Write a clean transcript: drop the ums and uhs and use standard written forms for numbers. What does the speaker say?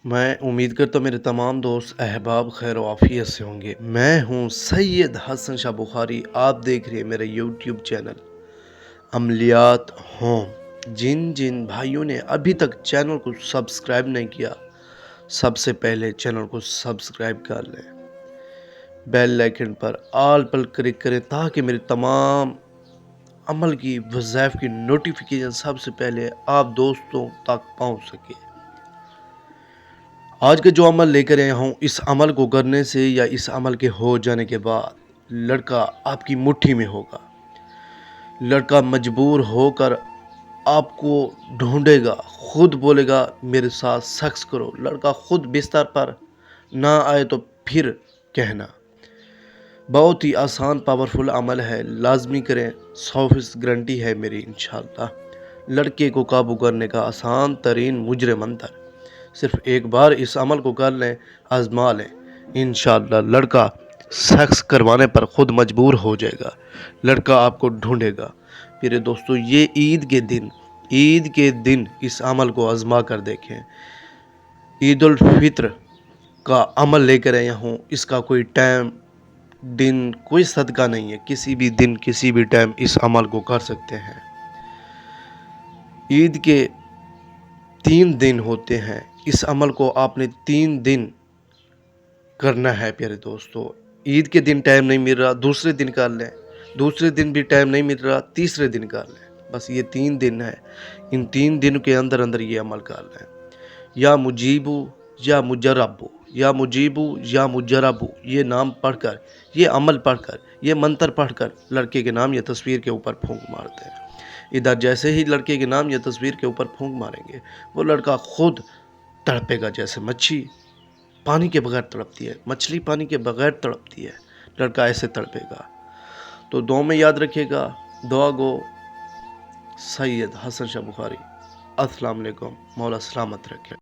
मैं उम्मीद करता हूँ मेरे तमाम दोस्त अहबाब खैर आफियत से होंगे। मैं हूँ सैयद हसन शाह बुखारी। आप देख रहे हैं मेरा यूट्यूब चैनल अमलियात होम। जिन जिन भाइयों ने अभी तक चैनल को सब्सक्राइब नहीं किया, सबसे पहले चैनल को सब्सक्राइब कर लें, बेल आइकन पर ऑल पर क्लिक करें ताकि मेरे तमाम अमल की वज़ाइफ की नोटिफिकेशन सबसे पहले आप दोस्तों तक पहुँच सके। आज का जो अमल लेकर आया हूँ, इस अमल को करने से या इस अमल के हो जाने के बाद लड़का आपकी मुट्ठी में होगा। लड़का मजबूर होकर आपको ढूंढेगा, खुद बोलेगा मेरे साथ सेक्स करो। लड़का खुद बिस्तर पर ना आए तो फिर कहना। बहुत ही आसान पावरफुल अमल है, लाजमी करें, 100% गारंटी है मेरी इंशाअल्लाह। लड़के को काबू करने का आसान तरीन मुजरे मंतर। सिर्फ एक बार इस अमल को कर लें, आजमा लें, इंशाअल्लाह लड़का सेक्स करवाने पर खुद मजबूर हो जाएगा। लड़का आपको ढूंढेगा। मेरे दोस्तों, ये ईद के दिन इस अमल को आजमा कर देखें। ईद उल फित्र का अमल लेकर आया हूँ। इसका कोई टाइम दिन कोई सदका नहीं है, किसी भी दिन किसी भी टाइम इस अमल को कर सकते हैं। ईद के 3 दिन होते हैं। इस अमल को आपने 3 दिन करना है प्यारे दोस्तों। ईद के दिन टाइम नहीं मिल रहा, दूसरे दिन कर लें। दूसरे दिन भी टाइम नहीं मिल रहा, तीसरे दिन कर लें। बस ये 3 दिन है। इन 3 दिन के अंदर अंदर ये अमल कर लें। या मुजीबू या मुजरबू, या मुजीबू या मुजरबू, ये नाम पढ़कर, ये अमल पढ़कर, ये मंत्र पढ़कर लड़के के नाम या तस्वीर के ऊपर फूंक मारते हैं। इधर जैसे ही लड़के के नाम या तस्वीर के ऊपर फूंक मारेंगे, वो लड़का खुद तड़पेगा। जैसे मच्छी पानी के बगैर तड़पती है, मछली पानी के बगैर तड़पती है, लड़का ऐसे तड़पेगा। तो दुआ में याद रखिएगा, दुआ गो सैयद हसन शाह बुखारी। अस्सलाम वालेकुम, मौला सलामत रखे।